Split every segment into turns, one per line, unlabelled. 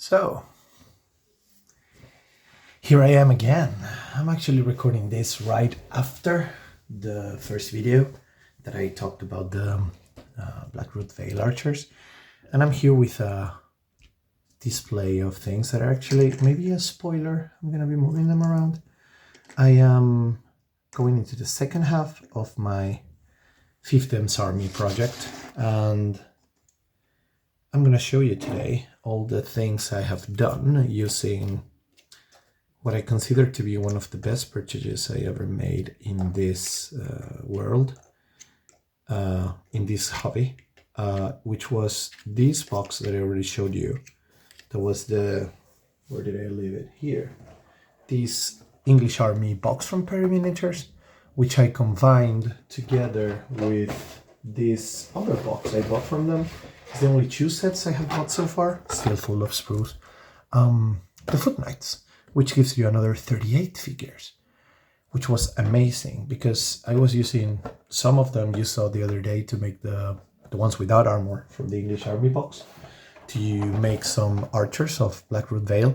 So, here I am again. I'm actually recording this right after the first video that I talked about the Blackroot Veil Archers. And I'm here with a display of things that are actually maybe a spoiler. I'm going to be moving them around. I am going into the second half of my Fiefdoms army project, and I'm going to show you today all the things I have done using what I consider to be one of the best purchases I ever made in this world, in this hobby, which was this box that I already showed you. That was the, where did I leave it? Here. This English Army box from Perry Miniatures, which I combined together with this other box I bought from them. It's the only 2 sets I have bought so far, still full of sprues. The Foot Knights, which gives you another 38 figures, which was amazing because I was using some of them you saw the other day to make the ones without armor from the English Army box, to make some archers of Blackroot Veil,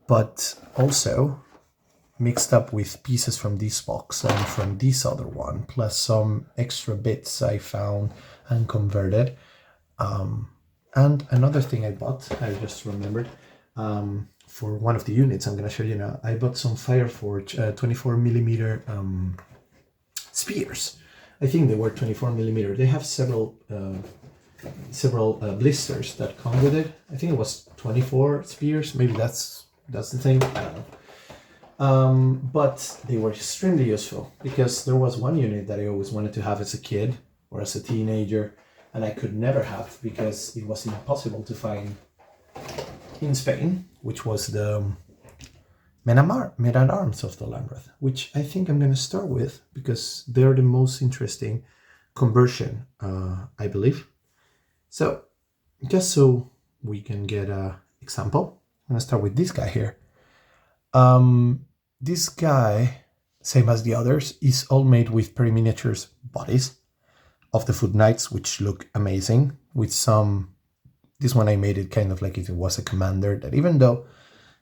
but also mixed up with pieces from this box and from this other one, plus some extra bits I found and converted. And another thing I bought, I just remembered, for one of the units I'm going to show you now, I bought some Fireforge 24mm spears. I think they were 24mm. They have several blisters that come with it. I think it was 24 spears. Maybe that's the thing. I don't know. But they were extremely useful because there was one unit that I always wanted to have as a kid or as a teenager, and I could never have because it was impossible to find in Spain, which was the Men-at-Arms of Dol Amroth, which I think I'm going to start with because they're the most interesting conversion, I believe. So, just so we can get an example, I'm going to start with this guy here. This guy, same as the others, is all made with Perry Miniatures bodies of the Foot Knights, which look amazing, with some... This one I made it kind of like if it was a commander, that even though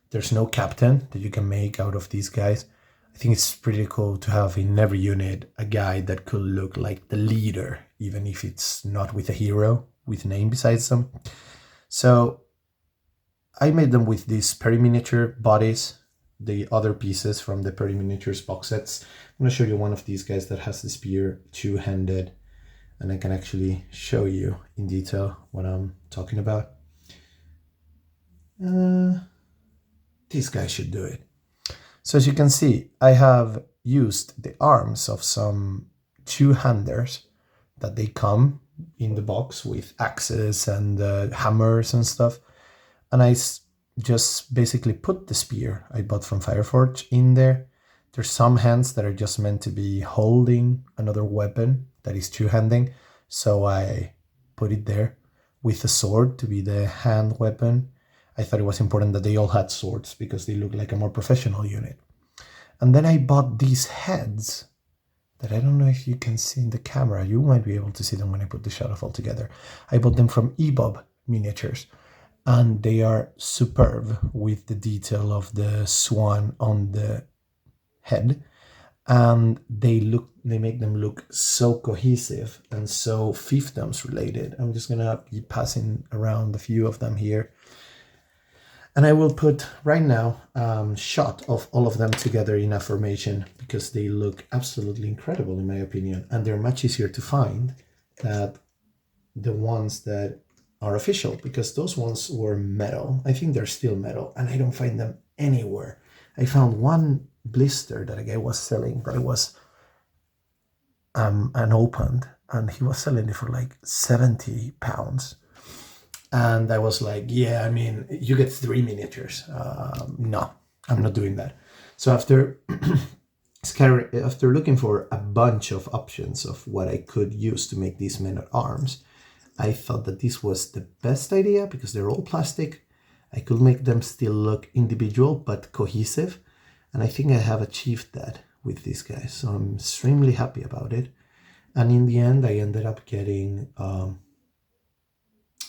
there's no captain that you can make out of these guys, I think it's pretty cool to have in every unit a guy that could look like the leader, even if it's not with a hero, with a name besides them. So I made them with these Perry Miniature bodies, the other pieces from the Perry Miniatures box sets. I'm going to show you one of these guys that has the spear two-handed, and I can actually show you in detail what I'm talking about. This guy should do it. So as you can see, I have used the arms of some two-handers that they come in the box with axes and hammers and stuff. And I just basically put the spear I bought from Fireforge in there. There's some hands that are just meant to be holding another weapon that is two-handing, so I put it there with the sword to be the hand weapon. I thought it was important that they all had swords because they look like a more professional unit. And then I bought these heads that I don't know if you can see in the camera. You might be able to see them when I put the shot of all together. I bought them from EBOB Miniatures, and they are superb with the detail of the swan on the head, and they make them look so cohesive and so Fiefdoms related. I'm just gonna be passing around a few of them here, and I will put right now shot of all of them together in a formation because they look absolutely incredible in my opinion, and they're much easier to find than the ones that are official, because those ones were metal. I think they're still metal, and I don't find them anywhere. I found one blister that a guy was selling, but it was unopened, and he was selling it for like £70. And I was like, yeah, I mean, you get 3 miniatures. No, I'm not doing that. So after looking for a bunch of options of what I could use to make these Men-at-Arms, I thought that this was the best idea because they're all plastic. I could make them still look individual but cohesive, and I think I have achieved that with these guys, so I'm extremely happy about it. And in the end, I ended up getting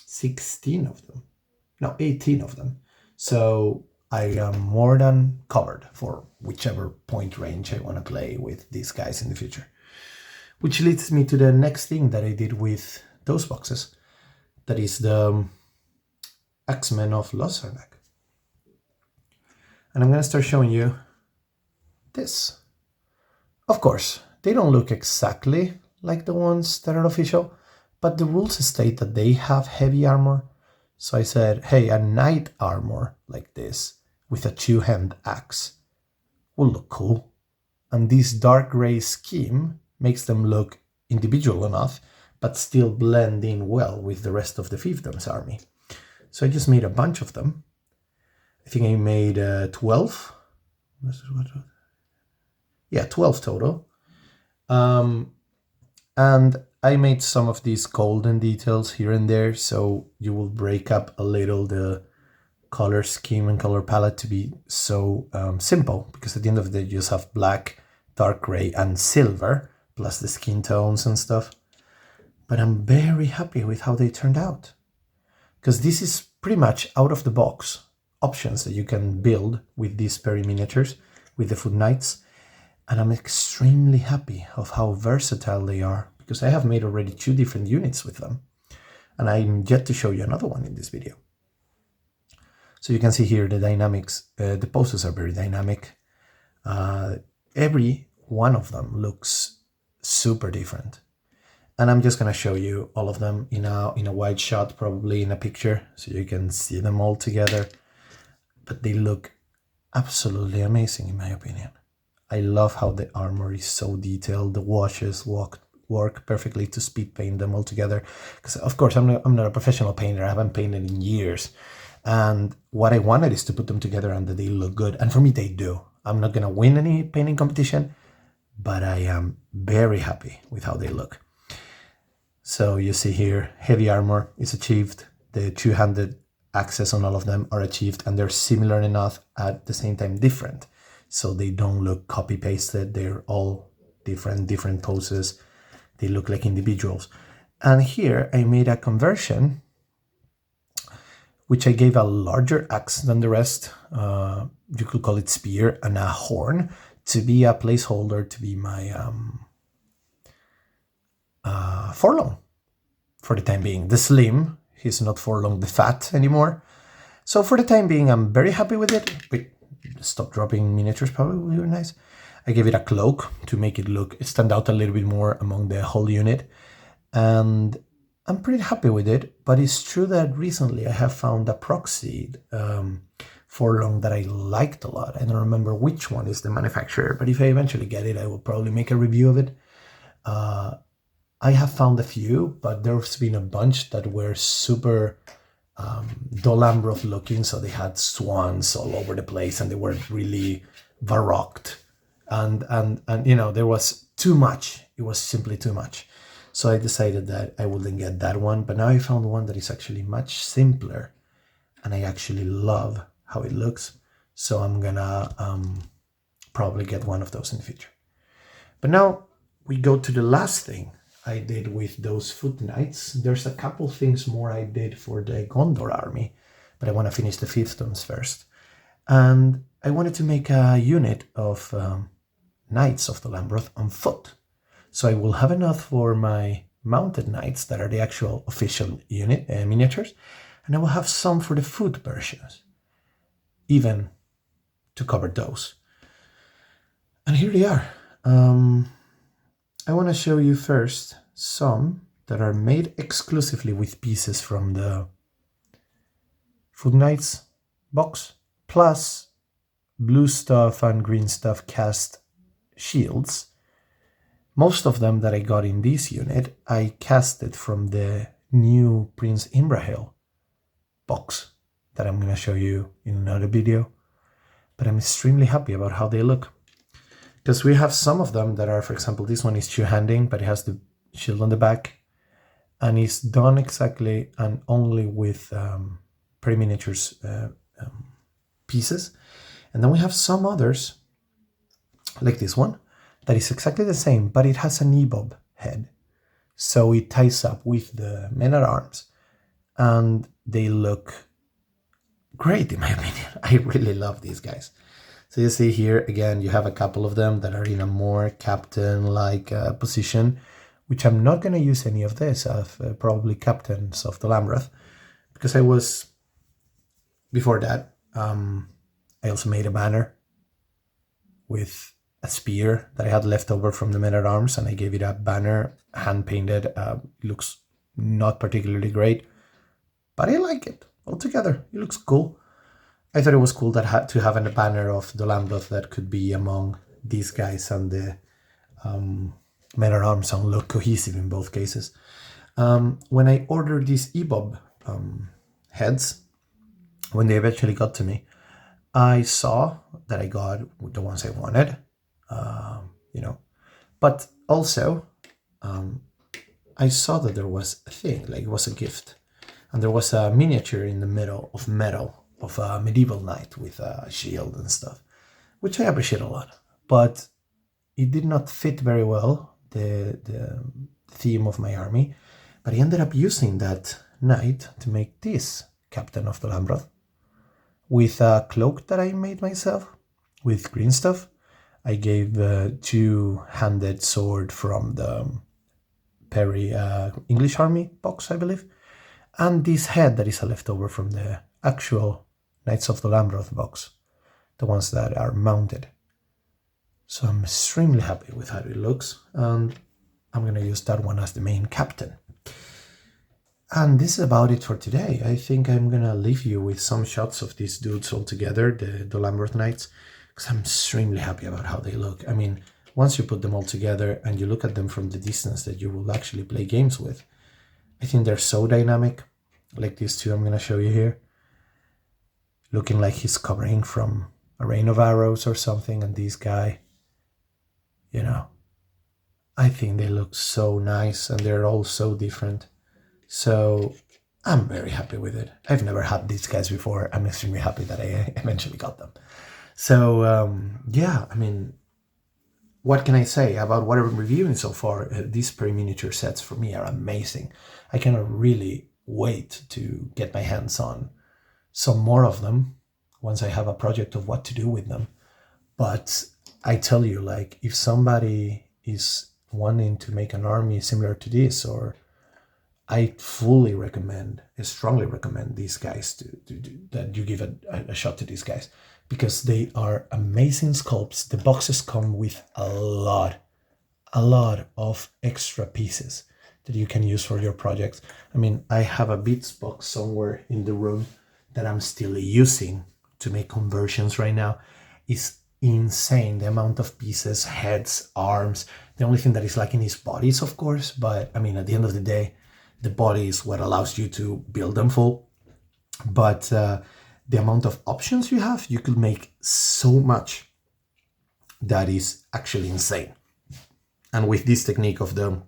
16 of them. No, 18 of them. So I am more than covered for whichever point range I want to play with these guys in the future. Which leads me to the next thing that I did with those boxes. That is the Axemen of Lossarnach. And I'm going to start showing you this. Of course, they don't look exactly like the ones that are official, but the rules state that they have heavy armor. So I said, hey, a knight armor like this with a two-hand axe will look cool. And this dark gray scheme makes them look individual enough, but still blend in well with the rest of the Fiefdoms army. So I just made a bunch of them. I think I made 12. Yeah, 12 total. And I made some of these golden details here and there, so you will break up a little the color scheme and color palette to be so simple, because at the end of the day you just have black, dark gray, and silver, plus the skin tones and stuff. But I'm very happy with how they turned out, because this is pretty much out of the box options that you can build with these Perry miniatures, with the Foot Knights. And I'm extremely happy of how versatile they are, because I have made already 2 different units with them. And I'm yet to show you another one in this video. So you can see here the dynamics, the poses are very dynamic. Every one of them looks super different. And I'm just going to show you all of them in a wide shot, probably in a picture, so you can see them all together. But they look absolutely amazing in my opinion. I love how the armor is so detailed. The washes work perfectly to speed paint them all together. Because of course I'm not a professional painter. I haven't painted in years. And what I wanted is to put them together and that they look good. And for me, they do. I'm not going to win any painting competition, but I am very happy with how they look. So you see here, heavy armor is achieved. The two-handed axes on all of them are achieved, and they're similar enough, at the same time different. So they don't look copy-pasted. They're all different poses. They look like individuals. And here I made a conversion, which I gave a larger axe than the rest. You could call it spear, and a horn to be a placeholder to be my forlong for the time being. The slim, he's not forlong the fat anymore. So for the time being, I'm very happy with it. Wait, stop dropping miniatures, probably would be nice. I gave it a cloak to make it stand out a little bit more among the whole unit. And I'm pretty happy with it, but it's true that recently I have found a proxy forlong that I liked a lot. I don't remember which one is the manufacturer, but if I eventually get it, I will probably make a review of it. I have found a few, but there's been a bunch that were super Dol Amroth looking, so they had swans all over the place and they were really baroque. And you know, there was too much. It was simply too much. So I decided that I wouldn't get that one, but now I found one that is actually much simpler, and I actually love how it looks. So I'm gonna probably get one of those in the future. But now we go to the last thing I did with those Foot Knights. There's a couple things more I did for the Gondor army, but I want to finish the Fiefdoms first. And I wanted to make a unit of Knights of Dol Amroth on foot. So I will have enough for my mounted knights that are the actual official unit miniatures, and I will have some for the foot versions, even to cover those. And here they are. I want to show you first some that are made exclusively with pieces from the Foot Knights box, plus blue stuff and green stuff cast shields. Most of them that I got in this unit, I casted from the new Prince Imrahil box that I'm going to show you in another video. But I'm extremely happy about how they look. Because we have some of them that are, for example, this one is two-handing, but it has the shield on the back. And it's done exactly and only with pre-miniatures pieces. And then we have some others, like this one, that is exactly the same, but it has an ebob head. So it ties up with the men-at-arms. And they look great in my opinion. I really love these guys. So you see here, again, you have a couple of them that are in a more captain-like position, which I'm not going to use any of this, probably captains of Dol Amroth, because I was, before that, I also made a banner with a spear that I had left over from the men-at-arms, and I gave it a banner, hand-painted. It looks not particularly great, but I like it altogether. It looks cool. I thought it was cool that had to have a banner of Dol Amroth that could be among these guys, and the men-at-arms and look cohesive in both cases. When I ordered these EBOB heads, when they eventually got to me, I saw that I got the ones I wanted, but also I saw that there was a thing, like it was a gift, and there was a miniature in the middle of metal of a medieval knight with a shield and stuff, which I appreciate a lot, but it did not fit very well, the theme of my army, but I ended up using that knight to make this captain of Dol Amroth with a cloak that I made myself with green stuff. I gave a two-handed sword from the Perry English Army box, I believe, and this head that is a leftover from the actual Knights of Dol Amroth box, the ones that are mounted. So I'm extremely happy with how it looks, and I'm going to use that one as the main captain. And this is about it for today. I think I'm going to leave you with some shots of these dudes all together, the Dol Amroth Knights, because I'm extremely happy about how they look. I mean, once you put them all together and you look at them from the distance that you will actually play games with, I think they're so dynamic, like these two I'm going to show you here, looking like he's covering from a rain of arrows or something, and this guy, I think they look so nice, and they're all so different. So I'm very happy with it. I've never had these guys before. I'm extremely happy that I eventually got them. So yeah, I mean, what can I say about what I'm reviewing so far? These pre-miniature sets for me are amazing. I cannot really wait to get my hands on some more of them once I have a project of what to do with them. But I tell you, like, if somebody is wanting to make an army similar to this, or I strongly recommend these guys that you give a shot to these guys, because they are amazing sculpts. The boxes come with a lot of extra pieces that you can use for your projects. I mean, I have a bits box somewhere in the room that I'm still using to make conversions right now. It's insane, the amount of pieces, heads, arms. The only thing that is lacking is bodies, of course, but I mean, at the end of the day, the body is what allows you to build them full. But the amount of options you have, you could make so much that is actually insane. And with this technique of the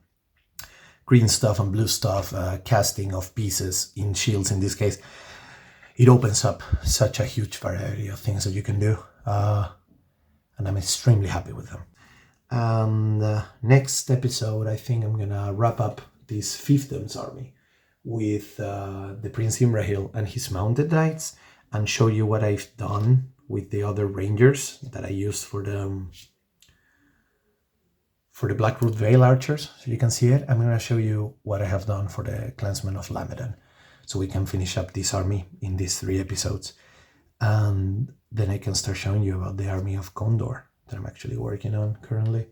green stuff and blue stuff, casting of pieces in shields in this case, it opens up such a huge variety of things that you can do. And I'm extremely happy with them. And next episode, I think I'm gonna wrap up this Fiefdoms army with the Prince Imrahil and his mounted knights, and show you what I've done with the other rangers that I used for the Blackroot Vale archers. So you can see it. I'm going to show you what I have done for the Clansmen of Lamedon, so we can finish up this army in these 3 episodes. And then I can start showing you about the army of Gondor that I'm actually working on currently.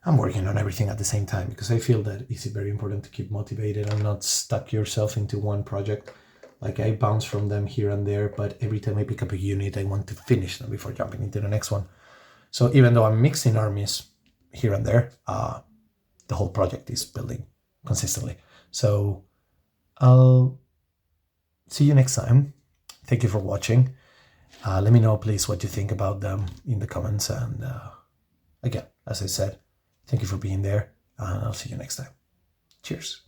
I'm working on everything at the same time, because I feel that it's very important to keep motivated and not stuck yourself into one project. Like, I bounce from them here and there, but every time I pick up a unit, I want to finish them before jumping into the next one. So even though I'm mixing armies here and there, the whole project is building consistently. So I'll see you next time. Thank you for watching. Let me know, please, what you think about them in the comments. And again, as I said, thank you for being there, and I'll see you next time. Cheers.